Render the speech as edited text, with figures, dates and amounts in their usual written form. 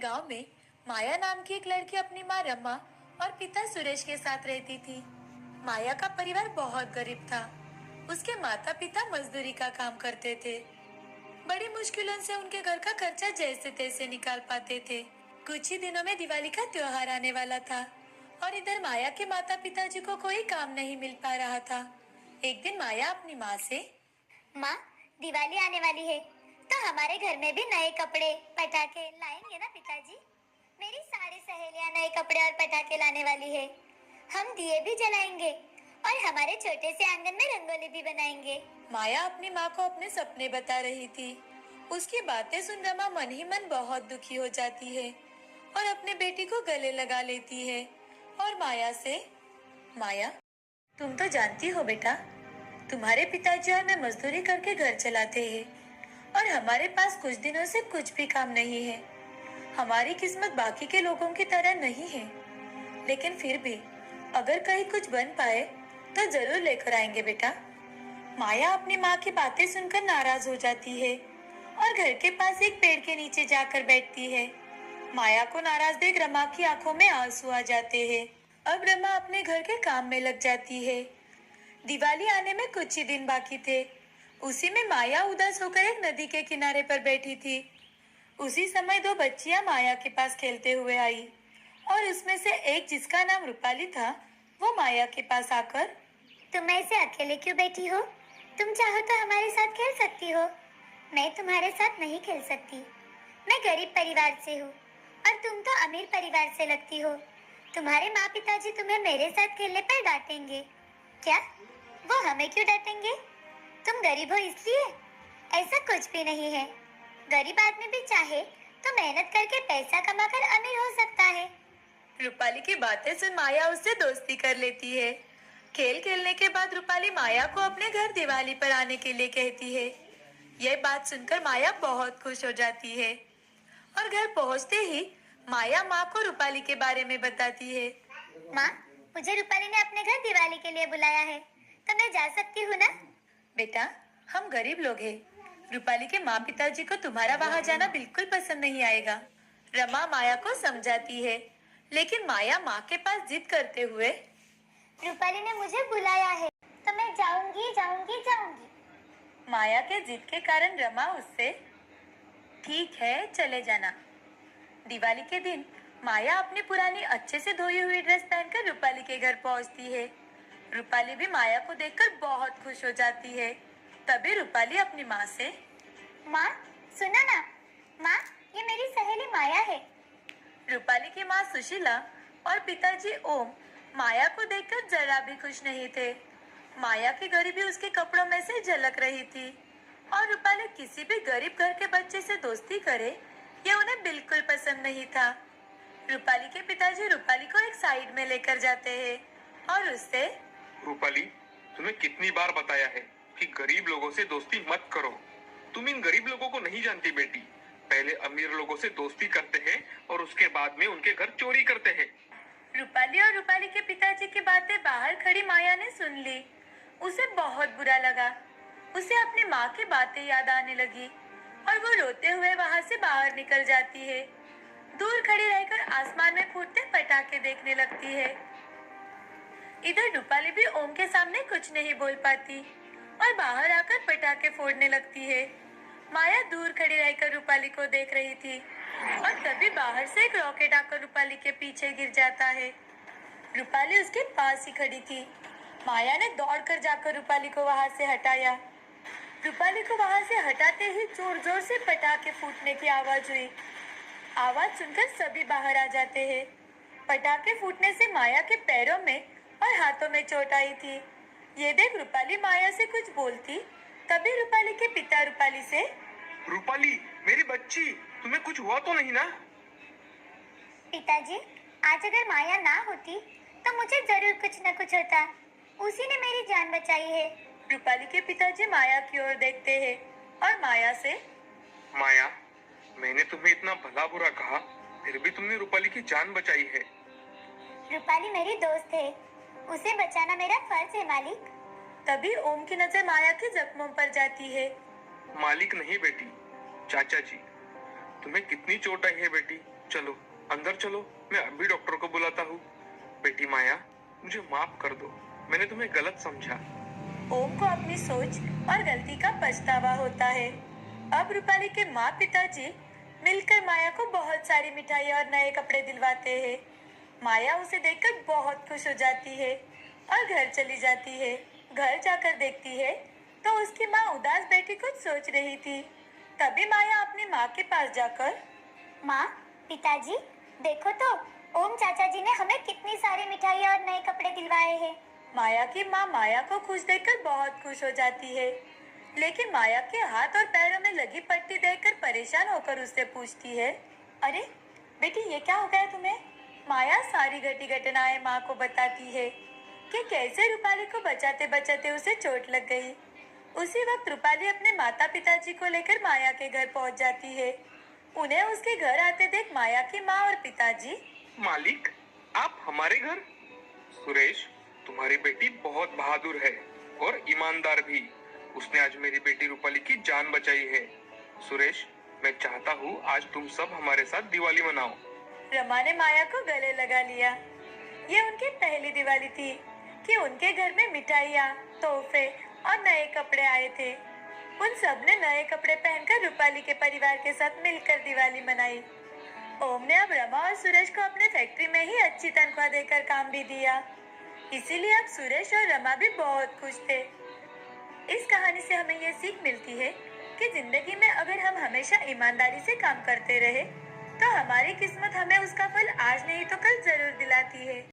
गांव में माया नाम की एक लड़की अपनी माँ रमा और पिता सुरेश के साथ रहती थी। माया का परिवार बहुत गरीब था। उसके माता पिता मजदूरी का काम करते थे। बड़ी मुश्किलों से उनके घर का खर्चा जैसे तैसे निकाल पाते थे। कुछ ही दिनों में दिवाली का त्योहार आने वाला था और इधर माया के माता पिताजी को कोई काम नहीं मिल पा रहा था। एक दिन माया अपनी माँ से, माँ, दिवाली आने वाली है तो हमारे घर में भी नए कपड़े पटाखे लाएंगे ना पिताजी? मेरी सारी सहेलियां नए कपड़े और पटाखे लाने वाली है। हम दिए भी जलाएंगे और हमारे छोटे से आंगन में रंगोली भी बनाएंगे। माया अपनी माँ को अपने सपने बता रही थी। उसकी बातें सुन रमा मन ही मन बहुत दुखी हो जाती है और अपने बेटी को गले लगा लेती है और माया से, माया, तुम तो जानती हो बेटा, तुम्हारे पिताजी और मैं मजदूरी करके घर चलाते हैं और हमारे पास कुछ दिनों से कुछ भी काम नहीं है। हमारी किस्मत बाकी के लोगों की तरह नहीं है, लेकिन फिर भी अगर कहीं कुछ बन पाए तो जरूर लेकर आएंगे बेटा। माया अपनी माँ की बातें सुनकर नाराज हो जाती है और घर के पास एक पेड़ के नीचे जाकर बैठती है। माया को नाराज देख रमा की आंखों में आंसू आ जाते हैं। अब रमा अपने घर के काम में लग जाती है। दिवाली आने में कुछ ही दिन बाकी थे। उसी में माया उदास होकर एक नदी के किनारे पर बैठी थी। उसी समय दो बच्चियां माया के पास खेलते हुए आई और उसमें से एक, जिसका नाम रूपाली था, वो माया के पास आकर, तुम ऐसे अकेले क्यों बैठी हो? तुम चाहो तो हमारे साथ खेल सकती हो। मैं तुम्हारे साथ नहीं खेल सकती। मैं गरीब परिवार से हूँ और तुम तो अमीर परिवार से लगती हो। तुम्हारे माँ पिताजी तुम्हें मेरे साथ खेलने पर डांटेंगे। क्या? वो हमें क्यों डांटेंगे? तुम गरीब हो इसलिए? ऐसा कुछ भी नहीं है। गरीब आदमी भी चाहे तो मेहनत करके पैसा कमाकर अमीर हो सकता है। रूपाली की बातें सुन माया उससे दोस्ती कर लेती है। खेल खेलने के बाद रूपाली माया को अपने घर दिवाली पर आने के लिए कहती है। यह बात सुनकर माया बहुत खुश हो जाती है और घर पहुंचते ही माया माँ को रूपाली के बारे में बताती है। माँ, मुझे रूपाली ने अपने घर दिवाली के लिए बुलाया है, तो मैं जा सकती हूँ ना? बेटा, हम गरीब लोग हैं। रूपाली के माँ पिताजी को तुम्हारा वहाँ जाना बिल्कुल पसंद नहीं आएगा। रमा माया को समझाती है, लेकिन माया माँ के पास जिद करते हुए, रूपाली ने मुझे बुलाया है तो मैं जाऊंगी जाऊंगी जाऊंगी। माया के जिद के कारण रमा उससे, ठीक है चले जाना। दिवाली के दिन माया अपनी पुरानी अच्छे से धोई हुई ड्रेस पहनकर रूपाली के घर पहुंचती है। रूपाली भी माया को देखकर बहुत खुश हो जाती है। तभी रूपाली अपनी माँ से, माँ सुनो ना, माँ ये मेरी सहेली माया है। रूपाली की माँ सुशीला और पिताजी ओम माया को देखकर जरा भी खुश नहीं थे। माया की गरीबी उसके कपड़ों में से झलक रही थी और रूपाली किसी भी गरीब घर के बच्चे से दोस्ती करे ये उन्हें बिल्कुल पसंद नहीं था। रूपाली के पिताजी रूपाली को एक साइड में लेकर जाते हैं और उससे, रूपाली, तुम्हें कितनी बार बताया है कि गरीब लोगों से दोस्ती मत करो। तुम इन गरीब लोगों को नहीं जानती बेटी। पहले अमीर लोगों से दोस्ती करते हैं और उसके बाद में उनके घर चोरी करते हैं। रूपाली और रूपाली के पिताजी की बातें बाहर खड़ी माया ने सुन ली। उसे बहुत बुरा लगा। उसे अपनी माँ की बातें याद आने लगी और वो रोते हुए वहाँ से बाहर निकल जाती है। दूर खड़ी रहकर आसमान में फूटते पटाखे देखने लगती है। इधर रूपाली भी ओम के सामने कुछ नहीं बोल पाती और बाहर आकर पटाखे फोड़ने लगती है। माया दूर खड़ी रहकर रूपाली को देख रही थी और तभी बाहर से एक रॉकेट आकर रूपाली के पीछे गिर जाता है। रूपाली उसके पास ही खड़ी थी। माया ने दौड़कर जाकर रूपाली को वहां से हटाया। रूपाली को वहां से हटाते ही जोर जोर से पटाखे फूटने की आवाज हुई। आवाज सुनकर सभी बाहर आ जाते हैं। पटाखे फूटने से माया के पैरों में और हाथों में चोट आई थी। ये देख रूपाली माया से कुछ बोलती, तभी रूपाली के पिता रूपाली से, रूपाली, मेरी बच्ची, तुम्हें कुछ हुआ तो नहीं ना? पिताजी, आज अगर माया ना होती तो मुझे जरूर कुछ न कुछ होता। उसी ने मेरी जान बचाई है। रूपाली के पिताजी माया की ओर देखते हैं और माया से, माया, मैंने तुम्हें इतना भला बुरा कहा, फिर भी तुमने रूपाली की जान बचाई है। रूपाली मेरी दोस्त है, उसे बचाना मेरा फर्ज है मालिक। तभी ओम की नजर माया के जख्मों पर जाती है। मालिक नहीं बेटी, चाचा जी। तुम्हें कितनी चोट आई है बेटी? चलो अंदर चलो, मैं अभी डॉक्टर को बुलाता हूँ। बेटी माया, मुझे माफ कर दो, मैंने तुम्हें गलत समझा। ओम को अपनी सोच और गलती का पछतावा होता है। अब रूपाली के माँ पिताजी मिलकर माया को बहुत सारी मिठाइयाँ और नए कपड़े दिलवाते हैं। माया उसे देखकर बहुत खुश हो जाती है और घर चली जाती है। घर जाकर देखती है तो उसकी माँ उदास बैठी कुछ सोच रही थी। तभी माया अपनी माँ के पास जाकर, माँ, पिताजी, देखो तो ओम चाचा जी ने हमें कितनी सारी मिठाइयाँ और नए कपड़े दिलवाए हैं। माया की माँ माया को खुश देखकर बहुत खुश हो जाती है, लेकिन माया के हाथ और पैरों में लगी पट्टी देखकर परेशान होकर उससे पूछती है, अरे बेटी, ये क्या हो गया तुम्हें? माया सारी घटी घटनाएं माँ को बताती है कि कैसे रूपाली को बचाते बचाते उसे चोट लग गई। उसी वक्त रूपाली अपने माता पिताजी को लेकर माया के घर पहुंच जाती है। उन्हें उसके घर आते देख माया की माँ और पिताजी, मालिक, आप हमारे घर? सुरेश, तुम्हारी बेटी बहुत बहादुर है और ईमानदार भी। उसने आज मेरी बेटी रूपाली की जान बचाई है। सुरेश, मैं चाहता हूँ आज तुम सब हमारे साथ दिवाली मनाओ। रमा ने माया को गले लगा लिया। ये उनकी पहली दिवाली थी कि उनके घर में मिठाइयाँ, तोहफे और नए कपड़े आए थे। उन सब ने नए कपड़े पहनकर रूपाली के परिवार के साथ मिलकर दिवाली मनाई। ओम ने अब रमा और सुरेश को अपने फैक्ट्री में ही अच्छी तनख्वाह देकर काम भी दिया। इसीलिए अब सुरेश और रमा भी बहुत खुश थे। इस कहानी से हमें ये सीख मिलती है कि जिंदगी में अगर हम हमेशा ईमानदारी से काम करते रहे तो हमारी किस्मत हमें उसका फल आज नहीं तो कल जरूर दिलाती है।